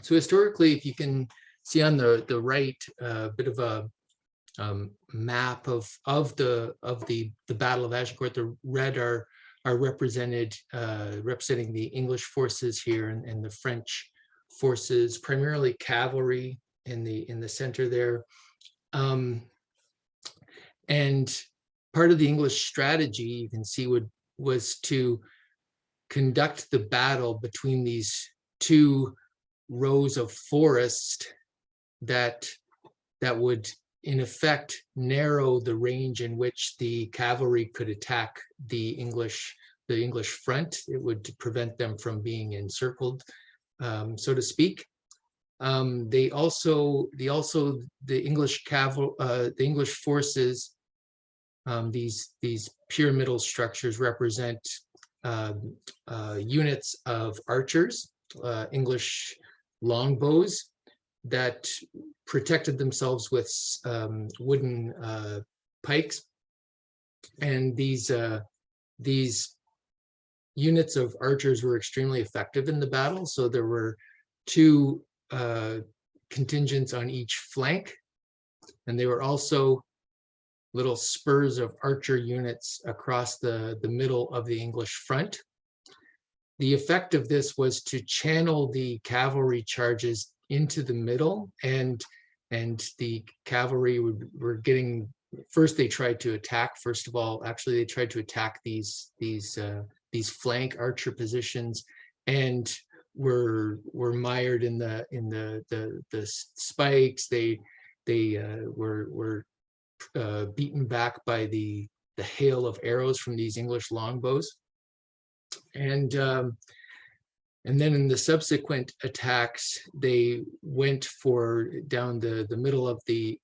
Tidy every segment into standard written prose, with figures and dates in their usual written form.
So historically, if you can see on the right, a bit of a map of the Battle of Agincourt. The red are represented representing the English forces here, and the French forces, primarily cavalry in the center there. And part of the English strategy, you can see, was to conduct the battle between these two rows of forest that would in effect narrow the range in which the cavalry could attack the English front. It would prevent them from being encircled, so to speak. The English forces, these pyramidal structures represent units of archers, English longbows, that protected themselves with wooden pikes. And these units of archers were extremely effective in the battle. So there were two contingents on each flank, and they were also little spurs of archer units across the middle of the English front. The effect of this was to channel the cavalry charges into the middle, and the cavalry were getting, first they tried to attack, first of all, actually they tried to attack these flank archer positions, and were mired in the spikes. They were beaten back by the hail of arrows from these English longbows. And then in the subsequent attacks, they went down the middle of the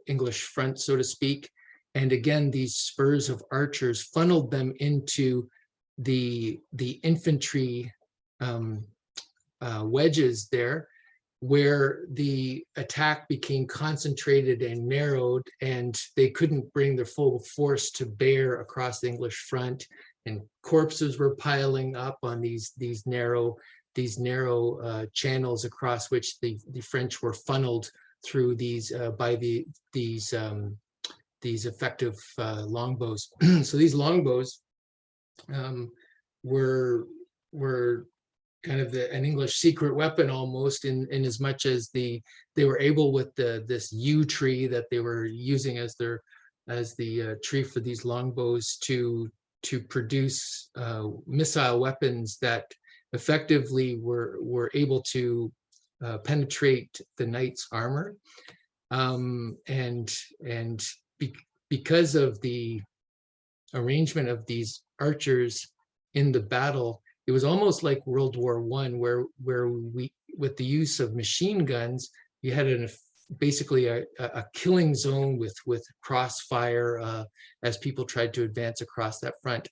English front, so to speak. And again, these spurs of archers funneled them into the infantry wedges there, where the attack became concentrated and narrowed, and they couldn't bring their full force to bear across the English front. And corpses were piling up on these narrow channels across which the French were funneled through these by these effective longbows. So these longbows were kind of an English secret weapon almost, in as much as they were able, with this yew tree that they were using as the tree for these longbows, to produce missile weapons that effectively were able to penetrate the knight's armor. Because of the arrangement of these archers in the battle, it was almost like World War I, where we, with the use of machine guns, you had basically a killing zone with crossfire as people tried to advance across that front.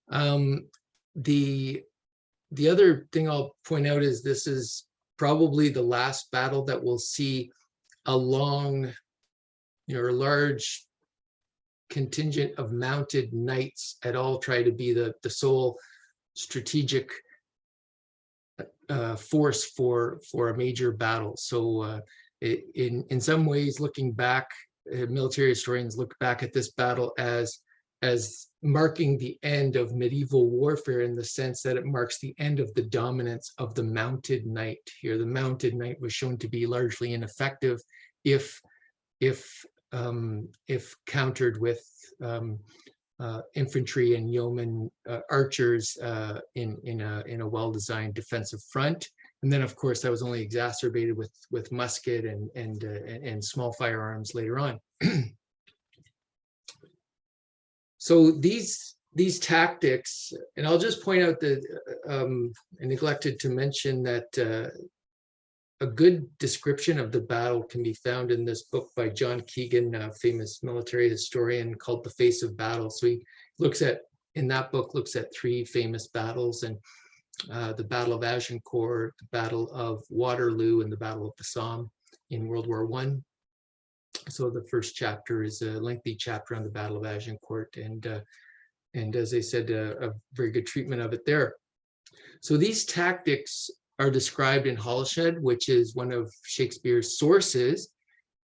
The other thing I'll point out is this is probably the last battle that we'll see a large contingent of mounted knights at all try to be the sole strategic force for a major battle. So in some ways, looking back, military historians look back at this battle as marking the end of medieval warfare, in the sense that it marks the end of the dominance of the mounted knight. Here, the mounted knight was shown to be largely ineffective if countered with infantry and yeoman archers in a well-designed defensive front. And then, of course, that was only exacerbated with musket and small firearms later on. So these tactics, and I'll just point out that I neglected to mention that a good description of the battle can be found in this book by John Keegan, a famous military historian, called The Face of Battle. So he in that book, looks at three famous battles, and the Battle of Agincourt, the Battle of Waterloo, and the Battle of the Somme in World War I. So the first chapter is a lengthy chapter on the Battle of Agincourt, and as I said, a very good treatment of it there. So these tactics are described in Holshed, which is one of Shakespeare's sources,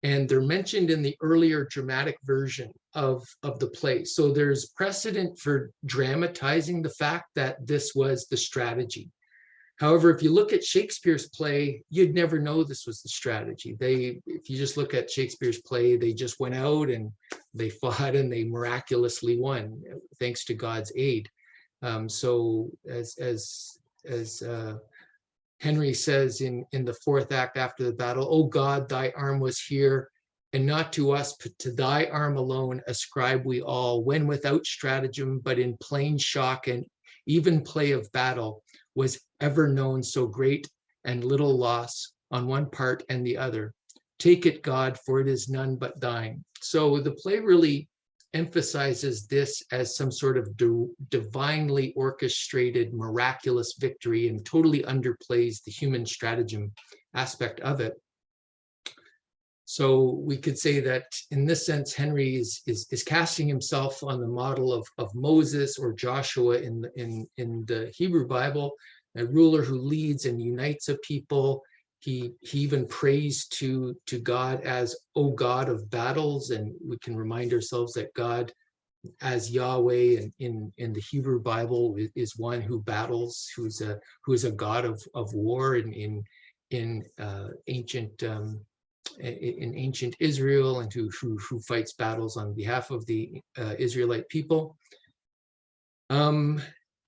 and they're mentioned in the earlier dramatic version of the play. So there's precedent for dramatizing the fact that this was the strategy. However, if you look at Shakespeare's play, you'd never know this was the strategy. If you just look at Shakespeare's play, they just went out and they fought and they miraculously won, thanks to God's aid. So as Henry says in the fourth act after the battle, "O God, thy arm was here, and not to us, but to thy arm alone ascribe we all, when without stratagem, but in plain shock and even play of battle, was ever known so great and little loss on one part and the other. Take it, God, for it is none but thine." So the play really emphasizes this as some sort of divinely orchestrated, miraculous victory, and totally underplays the human stratagem aspect of it. So we could say that in this sense, Henry is casting himself on the model of Moses or Joshua in the Hebrew Bible, a ruler who leads and unites a people. He even prays to God as, "O God of battles," and we can remind ourselves that God as Yahweh in the Hebrew Bible is one who battles, who is a God of war in ancient Israel, and who fights battles on behalf of the Israelite people.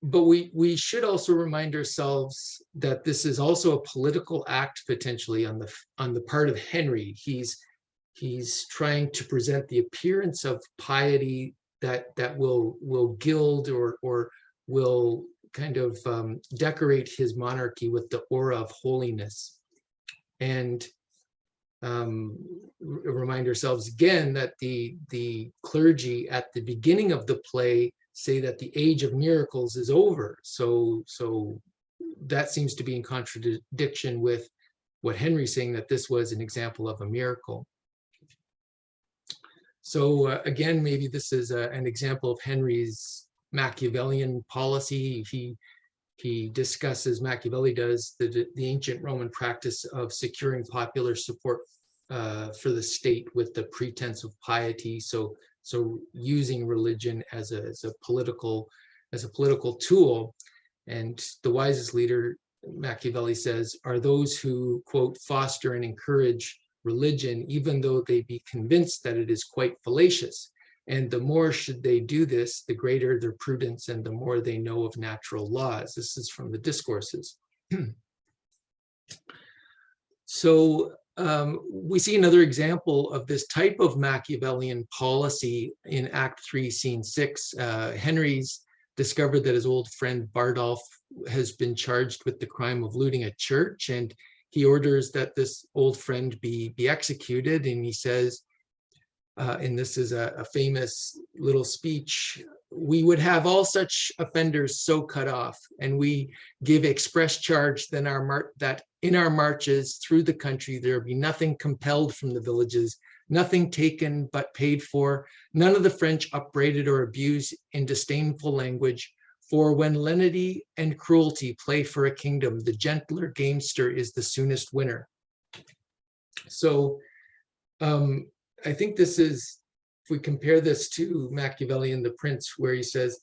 But we should also remind ourselves that this is also a political act potentially on the part of Henry. He's trying to present the appearance of piety that will gild or will kind of decorate his monarchy with the aura of holiness. And remind ourselves again that the clergy at the beginning of the play say that the age of miracles is over. So that seems to be in contradiction with what Henry's saying, that this was an example of a miracle. So again, maybe this is an example of Henry's Machiavellian policy. He discusses, Machiavelli does, the ancient Roman practice of securing popular support for the state with the pretense of piety. So using religion as a political tool. And the wisest leader, Machiavelli says, are those who, quote, foster and encourage religion, even though they be convinced that it is quite fallacious. And the more should they do this, the greater their prudence and the more they know of natural laws. This is from the Discourses. So we see another example of this type of Machiavellian policy in Act 3, Scene 6. Henry's discovered that his old friend Bardolph has been charged with the crime of looting a church, and he orders that this old friend be executed. And he says, and this is a famous little speech, "We would have all such offenders so cut off, and we give express charge that in our marches through the country there be nothing compelled from the villages, nothing taken but paid for, none of the French upbraided or abused in disdainful language. For when lenity and cruelty play for a kingdom, the gentler gamester is the soonest winner." So I think this is, if we compare this to Machiavelli and The Prince, where he says,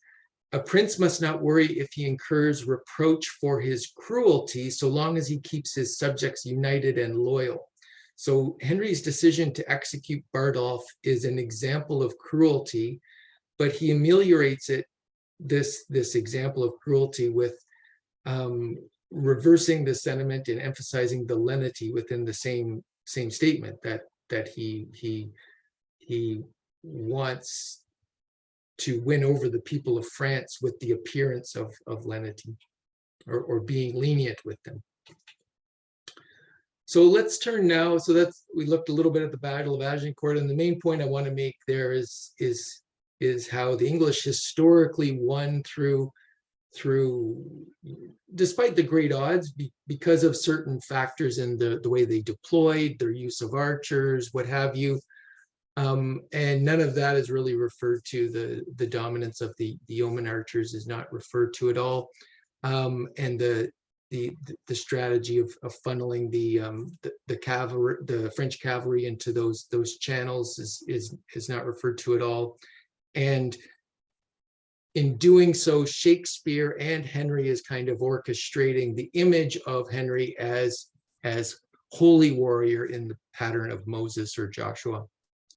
"A prince must not worry if he incurs reproach for his cruelty, so long as he keeps his subjects united and loyal." So Henry's decision to execute Bardolph is an example of cruelty, but he ameliorates this example of cruelty with reversing the sentiment and emphasizing the lenity within the same statement, that he wants to win over the people of France with the appearance of lenity, or being lenient with them. So let's turn now. So we looked a little bit at the Battle of Agincourt, and the main point I want to make there is how the English historically won through despite the great odds, because of certain factors in the way they deployed, their use of archers, what have you. And none of that is really referred to. The dominance of the yeoman archers is not referred to at all. And the strategy of funneling the cavalry, the French cavalry into those channels is not referred to at all. And in doing so, Shakespeare and Henry is kind of orchestrating the image of Henry as holy warrior in the pattern of Moses or Joshua.